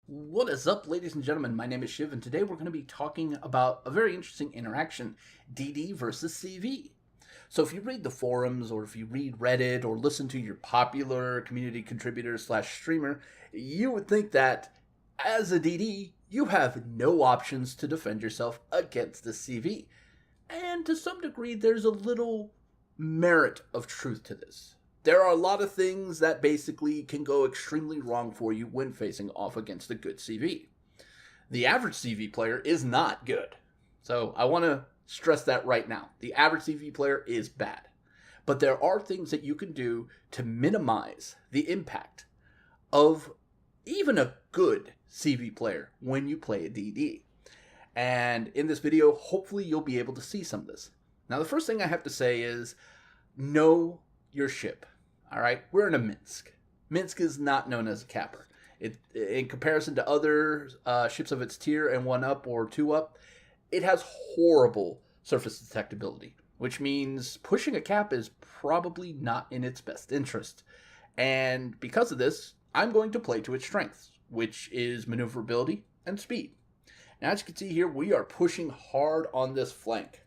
What is up, ladies and gentlemen? My name is Shiv, and today we're going to be talking about a very interesting interaction, DD versus CV. So if you read the forums, or if you read Reddit, or listen to your popular community contributor slash streamer, you would think that as a DD, you have no options to defend yourself against the CV. And to some degree, there's a little merit of truth to this. There are a lot of things that basically can go extremely wrong for you when facing off against a good CV. The average CV player is not good. So I want to stress that right now. The average CV player is bad. But there are things that you can do to minimize the impact of even a good CV player when you play a DD. And in this video, hopefully you'll be able to see some of this. Now, the first thing I have to say is know your ship. All right, we're in a Minsk. Minsk is not known as a capper. In comparison to other ships of its tier and 1 up or 2 up, it has horrible surface detectability, which means pushing a cap is probably not in its best interest. And because of this, I'm going to play to its strengths, which is maneuverability and speed. Now, as you can see here, we are pushing hard on this flank.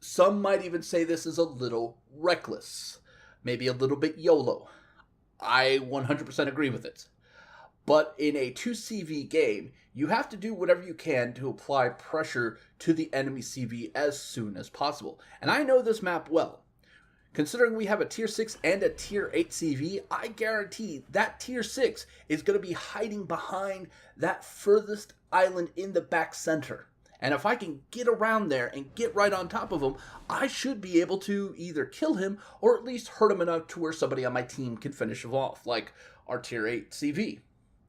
Some might even say this is a little reckless. Maybe a little bit YOLO. I 100% agree with it. But in a 2CV game, you have to do whatever you can to apply pressure to the enemy CV as soon as possible. And I know this map well. Considering we have a tier 6 and a tier 8 CV, I guarantee that tier 6 is going to be hiding behind that furthest island in the back center. And if I can get around there and get right on top of him, I should be able to either kill him or at least hurt him enough to where somebody on my team can finish him off, like our tier 8 CV.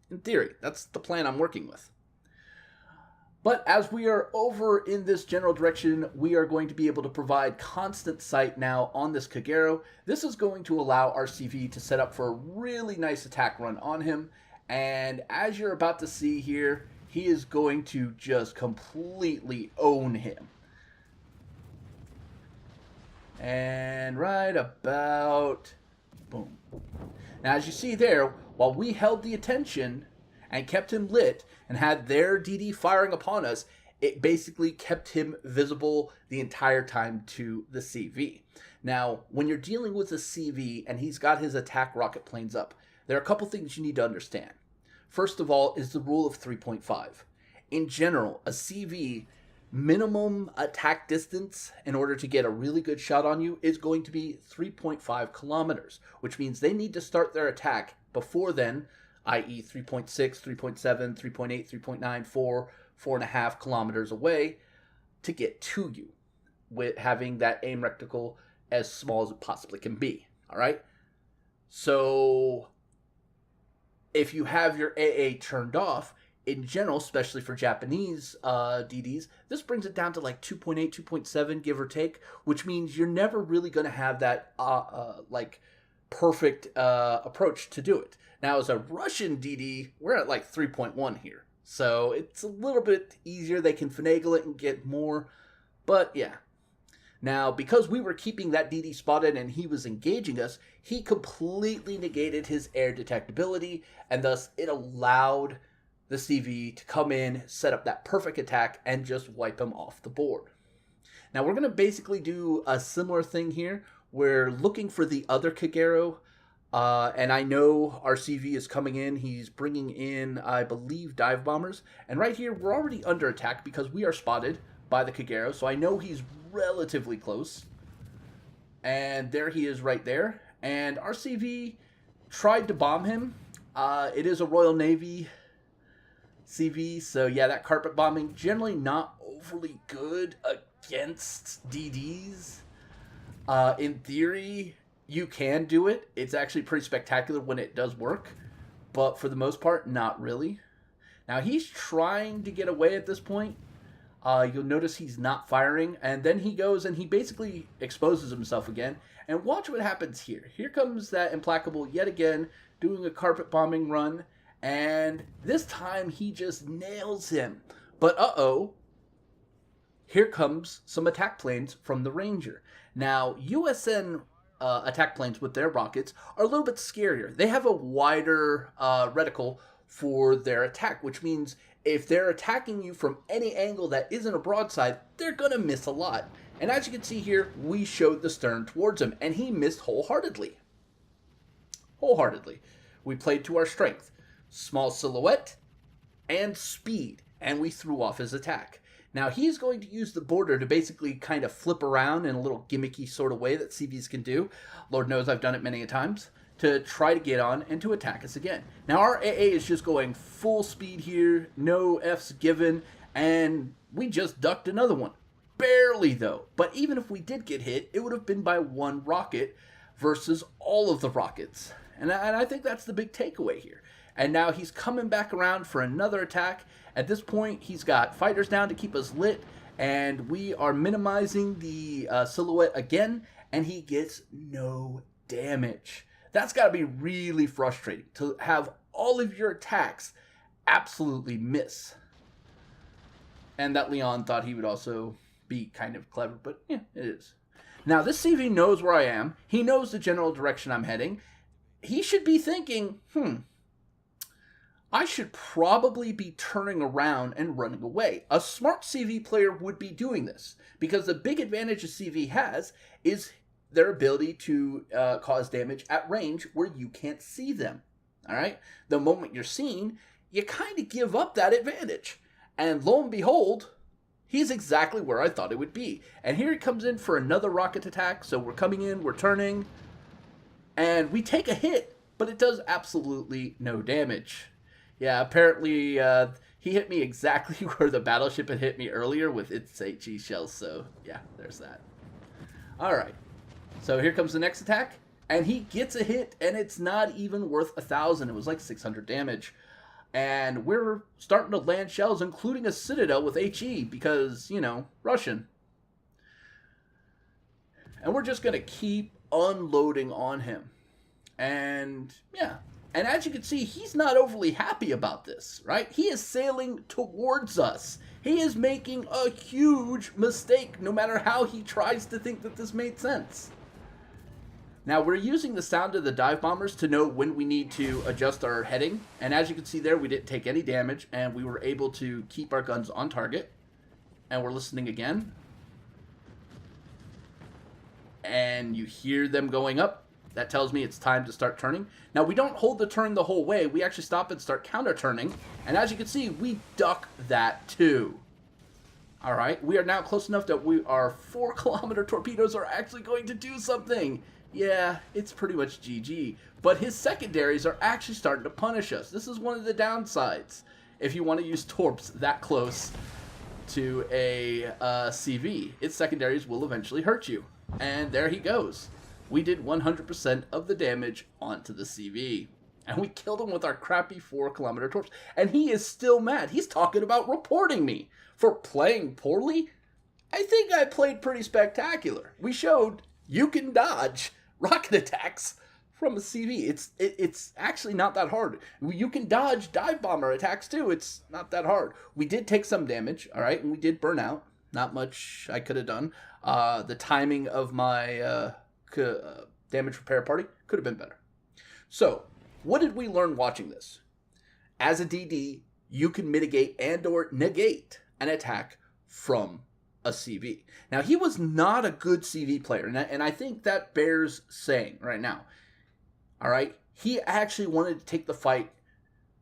In theory, that's the plan I'm working with. But as we are over in this general direction, we are going to be able to provide constant sight now on this Kagero. This is going to allow our CV to set up for a really nice attack run on him. And as you're about to see here, he is going to just completely own him. And right about, boom. Now, as you see there, while we held the attention and kept him lit and had their DD firing upon us, it basically kept him visible the entire time to the CV. Now, when you're dealing with a CV and he's got his attack rocket planes up, there are a couple things you need to understand. First of all is the rule of 3.5. In general, a CV minimum attack distance in order to get a really good shot on you is going to be 3.5 kilometers, which means they need to start their attack before then, i.e. 3.6, 3.7, 3.8, 3.9, 4, 4.5 kilometers away to get to you, with having that aim reticle as small as it possibly can be. All right? So if you have your AA turned off, in general, especially for Japanese DDs, this brings it down to like 2.8, 2.7, give or take, which means you're never really going to have that perfect approach to do it. Now, as a Russian DD, we're at like 3.1 here. So it's a little bit easier. They can finagle it and get more. But yeah. Now, because we were keeping that DD spotted and he was engaging us, he completely negated his air detectability, and thus it allowed the CV to come in, set up that perfect attack, and just wipe him off the board. Now, we're going to basically do a similar thing here. We're looking for the other Kagero, and I know our CV is coming in. He's bringing in, I believe, dive bombers. And right here, we're already under attack because we are spotted by the Kagero, so I know he's relatively close. And there he is right there. And our CV tried to bomb him. It is a Royal Navy CV, so yeah, that carpet bombing, generally not overly good against DDs. In theory, you can do it. It's actually pretty spectacular when it does work, but for the most part, not really. Now, he's trying to get away at this point. You'll notice he's not firing, and then he goes and he basically exposes himself again. And watch what happens here. Here comes that Implacable yet again, doing a carpet bombing run, and this time he just nails him. But here comes some attack planes from the Ranger. Now, USN attack planes with their rockets are a little bit scarier. They have a wider reticle, for their attack, which means if they're attacking you from any angle that isn't a broadside, they're going to miss a lot. And as you can see here, we showed the stern towards him, and he missed wholeheartedly. We played to our strength. Small silhouette and speed, and we threw off his attack. Now he's going to use the border to basically kind of flip around in a little gimmicky sort of way that CVs can do. Lord knows I've done it many a times, to try to get on and to attack us again. Now our AA is just going full speed here, no F's given, and we just ducked another one. Barely though, but even if we did get hit, it would have been by one rocket versus all of the rockets. And I think that's the big takeaway here. And now he's coming back around for another attack. At this point, he's got fighters down to keep us lit, and we are minimizing the silhouette again, and he gets no damage. That's got to be really frustrating, to have all of your attacks absolutely miss. And that Leon thought he would also be kind of clever, but yeah, it is. Now, this CV knows where I am. He knows the general direction I'm heading. He should be thinking, I should probably be turning around and running away. A smart CV player would be doing this, because the big advantage a CV has is their ability to cause damage at range where you can't see them. All right? The moment you're seen, you kind of give up that advantage. And lo and behold, he's exactly where I thought it would be. And here he comes in for another rocket attack. So we're coming in, we're turning, and we take a hit, but it does absolutely no damage. Yeah, apparently he hit me exactly where the battleship had hit me earlier with its HE shells. So yeah, there's that. All right. So here comes the next attack, and he gets a hit, and it's not even worth 1,000. It was like 600 damage. And we're starting to land shells, including a Citadel with HE, because, you know, Russian. And we're just going to keep unloading on him. And, yeah. And as you can see, he's not overly happy about this, right? He is sailing towards us. He is making a huge mistake, no matter how he tries to think that this made sense. Now, we're using the sound of the dive bombers to know when we need to adjust our heading. And as you can see there, we didn't take any damage, and we were able to keep our guns on target. And we're listening again. And you hear them going up. That tells me it's time to start turning. Now, we don't hold the turn the whole way. We actually stop and start counter-turning. And as you can see, we duck that too. All right, we are now close enough that our 4-kilometer torpedoes are actually going to do something. Yeah, it's pretty much GG. But his secondaries are actually starting to punish us. This is one of the downsides if you want to use torps that close to a CV. Its secondaries will eventually hurt you. And there he goes. We did 100% of the damage onto the CV. And we killed him with our crappy 4-kilometer torps. And he is still mad. He's talking about reporting me for playing poorly. I think I played pretty spectacular. We showed you can dodge rocket attacks from a CV. It's actually not that hard. You can dodge dive bomber attacks too. It's not that hard. We did take some damage, all right, and we did burn out. Not much I could have done. The timing of my damage repair party could have been better. So, what did we learn watching this? As a DD, you can mitigate and or negate an attack from a CV. Now, he was not a good CV player, and I think that bears saying right now. All right? He actually wanted to take the fight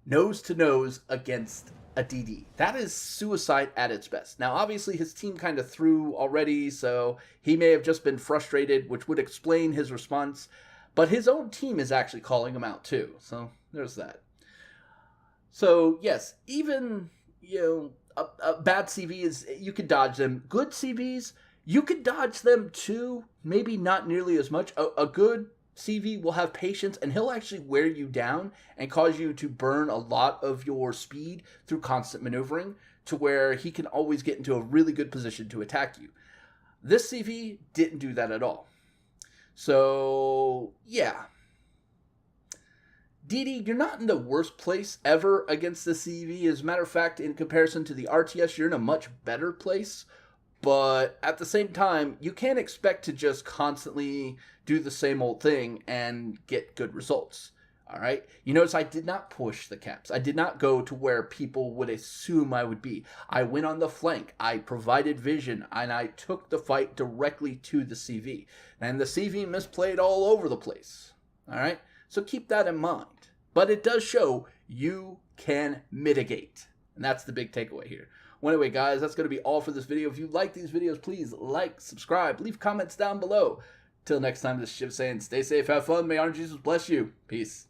nose to nose against a DD. That is suicide at its best. Now, obviously, his team kind of threw already, so he may have just been frustrated, which would explain his response. But his own team is actually calling him out, too. So, there's that. So, yes, even, a bad CV is, you could dodge them. Good CVs, you could dodge them too. Maybe not nearly as much. A good CV will have patience, and he'll actually wear you down and cause you to burn a lot of your speed through constant maneuvering to where he can always get into a really good position to attack you. This CV didn't do that at all. So, yeah. DD, you're not in the worst place ever against the CV. As a matter of fact, in comparison to the RTS, you're in a much better place. But at the same time, you can't expect to just constantly do the same old thing and get good results. All right. You notice I did not push the caps. I did not go to where people would assume I would be. I went on the flank. I provided vision, and I took the fight directly to the CV. And the CV misplayed all over the place. All right. So keep that in mind. But it does show you can mitigate. And that's the big takeaway here. Well, anyway, guys, that's going to be all for this video. If you like these videos, please like, subscribe, leave comments down below. Till next time, this is Shiv saying, stay safe, have fun, may Honor Jesus bless you. Peace.